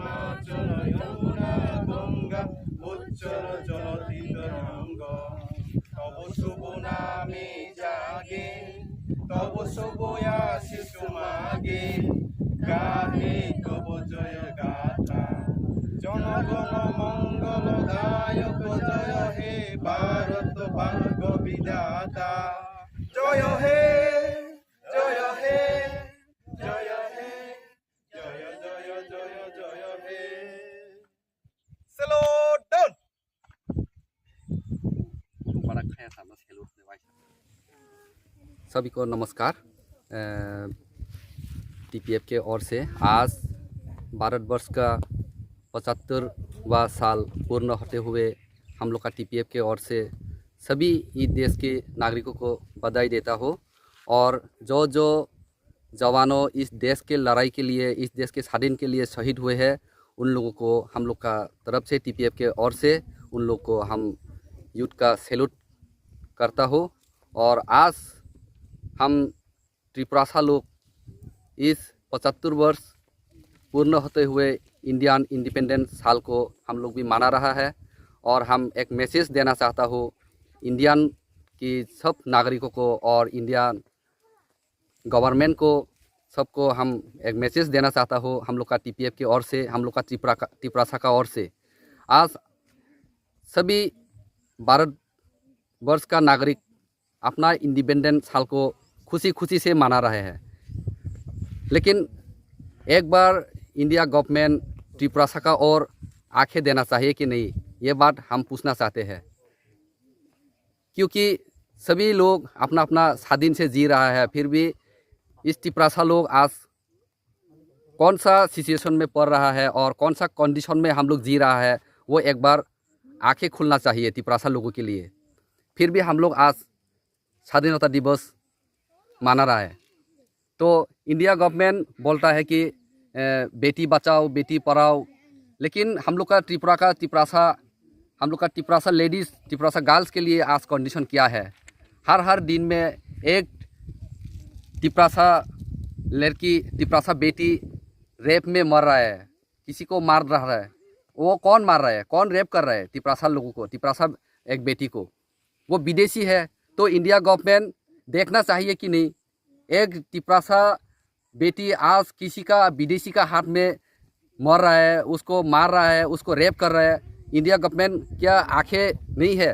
হিমাচল যমুনা গঙ্গা উচ্চল চলতি তরঙ্গ তব শুভ নামে জাগে তব শুভ আশিস মাগে গাহে তব জয় গাথা জনগণ মঙ্গল দায়ক জয় হে ভারত ভাগ্য বিধাতা জয় হে জয় হে জয় হে জয় জয় জয় জয় হে सैल्यूट डाउन बड़ा खाया था बस सैल्यूट में भाई। सभी को नमस्कार। टीपीएफ के ओर से आज भारतवर्ष का 75वां साल पूर्ण होते हुए हम लोग का टीपीएफ के ओर से सभी इस देश के नागरिकों को बधाई देता हूँ। और जो जो जवानों इस देश के लड़ाई के लिए, इस देश के स्वाधीन के लिए शहीद हुए हैं, उन लोगों को हम लोग का तरफ से टीपीएफ के ओर से उन लोग को हम यूथ का सैल्यूट करता हूँ। और आज हम त्रिपुरासा लोग इस 75 वर्ष पूर्ण होते हुए इंडियन इंडिपेंडेंस साल को हम लोग भी मना रहा है। और हम एक मैसेज देना चाहता हूँ इंडियन की सब नागरिकों को और इंडियन गवर्नमेंट को, सबको हम एक मैसेज देना चाहता हूँ हम लोग का टीपीएफ की ओर से, हम लोग का त्रिपुरासा का ओर से। आज सभी भारतवर्ष का नागरिक अपना इंडिपेंडेंस साल को खुशी खुशी से मना रहे हैं, लेकिन एक बार इंडिया गवर्नमेंट त्रिपुरासा का ओर आंखें देना चाहिए कि नहीं, ये बात हम पूछना चाहते हैं। क्योंकि सभी लोग अपना अपना स्वाधीन से जी रहा है, फिर भी इस त्रिपुरासा लोग आज कौन सा सिचुएशन में पड़ रहा है और कौन सा कंडीशन में हम लोग जी रहा है, वो एक बार आंखें खुलना चाहिए त्रिपुरासा लोगों के लिए। फिर भी हम लोग आज स्वाधीनता दिवस मना रहा है। तो इंडिया गवर्नमेंट बोलता है कि बेटी बचाओ बेटी पढ़ाओ, लेकिन हम लोग का त्रिपुरासा लेडीज़, त्रिपुरासा गर्ल्स के लिए आज कंडीशन क्या है। हर दिन में एक त्रिपुरासा लड़की, त्रिपुरासा बेटी रेप में मर रहा है, किसी को मार रहा है। वो कौन मार रहा है, कौन रेप कर रहा है त्रिपुरासा लोगों को, त्रिपुरासा एक बेटी को, वो विदेशी है। तो इंडिया गवर्नमेंट देखना चाहिए कि नहीं, एक त्रिपुरासा बेटी आज किसी का विदेशी का हाथ में मर रहा है, उसको मार रहा है, उसको रेप कर रहा है। इंडिया गवर्नमेंट क्या आंखें नहीं है,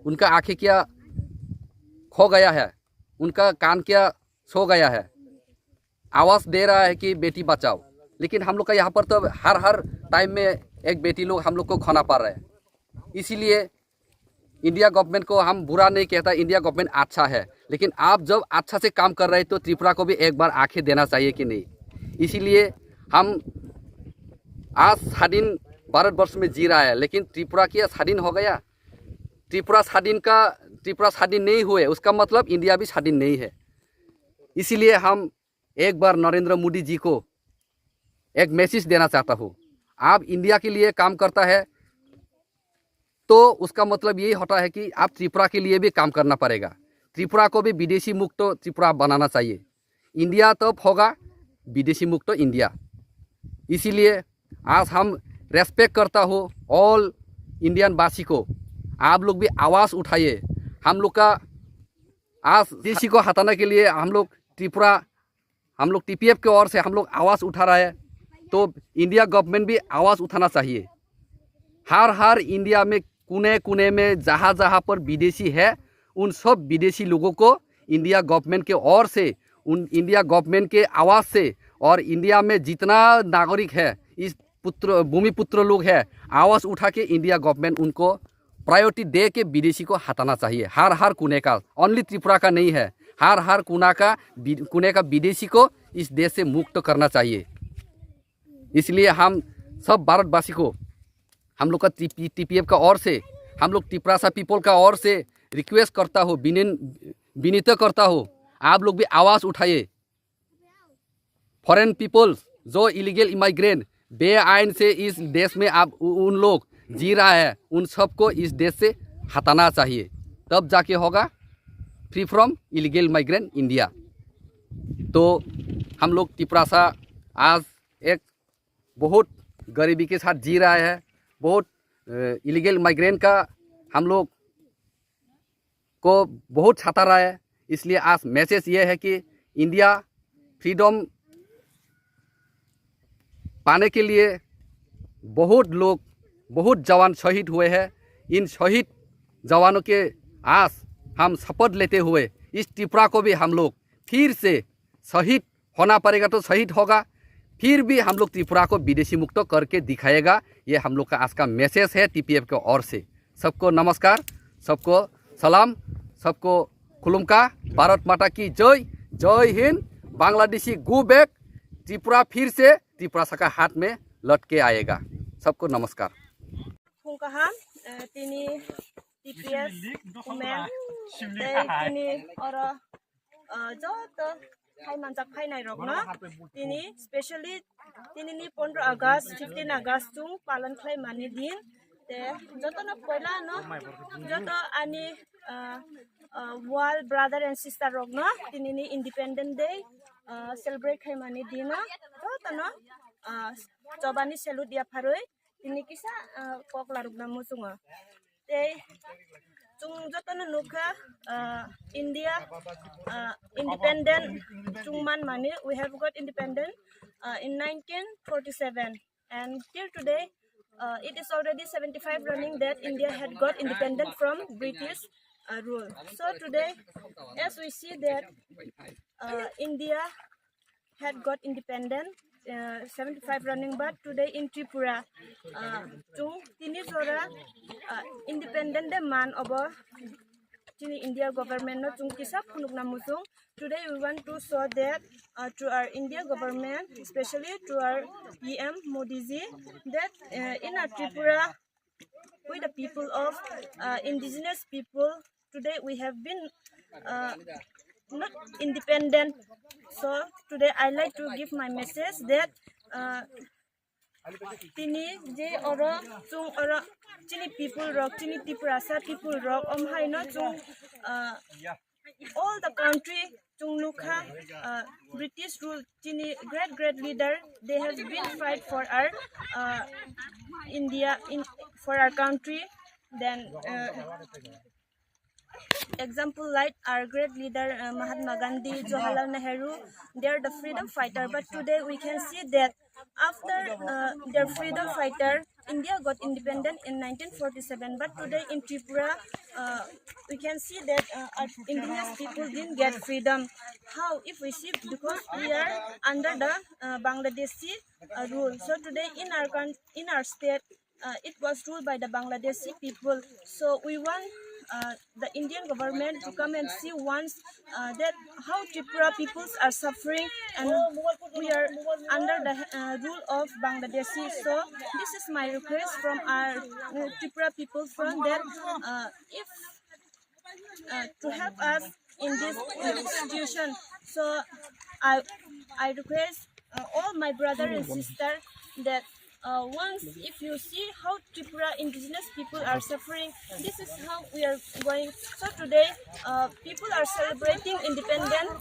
उनका आंखें क्या खो गया है, उनका कान क्या सो गया है। आवाज़ दे रहा है कि बेटी बचाओ, लेकिन हम लोग का यहाँ पर तो हर टाइम में एक बेटी लोग हम लोग को खोना पड़ रहा है। इसीलिए इंडिया गवर्नमेंट को हम बुरा नहीं कहता, इंडिया गवर्नमेंट अच्छा है, लेकिन आप जब अच्छा से काम कर रहे हैं तो त्रिपुरा को भी एक बार आंखें देना चाहिए कि नहीं। इसीलिए हम आज स्वाधीन भारतवर्ष में जी रहा है, लेकिन त्रिपुरा क्या स्वाधीन हो गया? त्रिपुरा स्वाधीन नहीं हुए, उसका मतलब इंडिया भी स्वाधीन नहीं है। इसीलिए हम एक बार नरेंद्र मोदी जी को एक मैसेज देना चाहता हूँ, आप इंडिया के लिए काम करता है तो उसका मतलब यही होता है कि आप त्रिपुरा के लिए भी काम करना पड़ेगा। त्रिपुरा को भी विदेशी मुक्त त्रिपुरा बनाना चाहिए। इंडिया तब होगा विदेशी मुक्त इंडिया। इसीलिए आज हम रेस्पेक्ट करता हूँ ऑल इंडियन वासी को, आप लोग भी आवाज़ उठाइए। हम लोग का आज विदेशी को हटाने के लिए हम लोग टीपीएफ की ओर से हम लोग आवाज़ उठा रहा है, तो इंडिया गवर्नमेंट भी आवाज़ उठाना चाहिए। हर इंडिया में कोने कोने में जहाँ पर विदेशी है, उन सब विदेशी लोगों को इंडिया गवर्नमेंट के ओर से, उन इंडिया गवर्नमेंट के आवाज़ से, और इंडिया में जितना नागरिक है, इस भूमिपुत्र लोग है, आवाज़ उठा के इंडिया गवर्नमेंट उनको प्रायोरिटी दे के विदेशी को हटाना चाहिए। हर कोने का, ओनली त्रिपुरा का नहीं है, हर कोने का विदेशी को इस देश से मुक्त करना चाहिए। इसलिए हम सब भारतवासी को, हम लोग का टीपीएफ का ओर से, हम लोग त्रिपुरासा पीपल का ओर से रिक्वेस्ट करता हूँ, विनीत करता हूँ, आप लोग भी आवाज़ उठाइए। फॉरेन पीपल जो इलीगल इमाइग्रेंट बेआईन से इस देश में आप उन लोग जी रहा है, उन सबको इस देश से हटाना चाहिए, तब जाके होगा free from illegal migrant India. तो हम लोग त्रिपुरासा आज एक बहुत गरीबी के साथ जी रहा है, बहुत इलीगल माइग्रेंट का हम लोग को बहुत छाता रहा है। इसलिए आज मैसेज ये है कि इंडिया फ्रीडम पाने के लिए बहुत लोग, बहुत जवान शहीद हुए हैं। इन शहीद जवानों के आज हम शपथ लेते हुए इस त्रिपुरा को भी हम लोग फिर से शहीद होना पड़ेगा, तो शहीद होगा, फिर भी हम लोग त्रिपुरा को विदेशी मुक्त करके दिखाएगा। ये हम लोग का आज का मैसेज है TPF की ओर से। सबको नमस्कार, सबको सलाम, सबको खुलुमका, भारत माता की जय, जय हिंद। बांग्लादेशी गो बैक, त्रिपुरा फिर से त्रिपुरा का हाथ में लौट के आएगा। सबको नमस्कार। Tini TPS Umen tini ora jot khai manjak khai nai rok na tini specially tini ni 15 August 15 August chung palan khlai mani din te joto na poila no joto ani wall brother and sister rok na tini ni Independent Day celebrate khai mani din na joto no chobani salute dia pharoi tini kisa kokla ruk na musunga te chung jotona nukha India independent chungman mani we have got independent in 1947, and till today it is already 75 running that India had got independent from British rule. So today as we see that India had got independent 75 running, but today in Tripura chung tini jora independent man obo tini India government no chung kisa phunuk na musung. Today we want to show that to our India government, especially to our PM Modi ji, that in our Tripura with the people of indigenous people, today we have been not independent. So today I like to give my message that tini je oro chung oro tini people rock, tini Tripurasa people rock hai no chung all the country chung lukha British rule tini great leader, they have been fight for our India for our country. Then example like our great leader Mahatma Gandhi, Jawaharlal Nehru, they are the freedom fighter. But today we can see that after their freedom fighter, India got independent in 1947. But today in Tripura, we can see that our indigenous people didn't get freedom. How? If we see, because we are under the Bangladeshi rule. So today in our state, it was ruled by the Bangladeshi people. So we want the Indian government to come and see once that how Tripura peoples are suffering, and we are under the rule of Bangladeshi. So this is my request from our Tripura people from that if to help us in this situation. So I request all my brother and sister that once if you see how Tripura indigenous people are suffering, this is how we are going. So today people are celebrating independence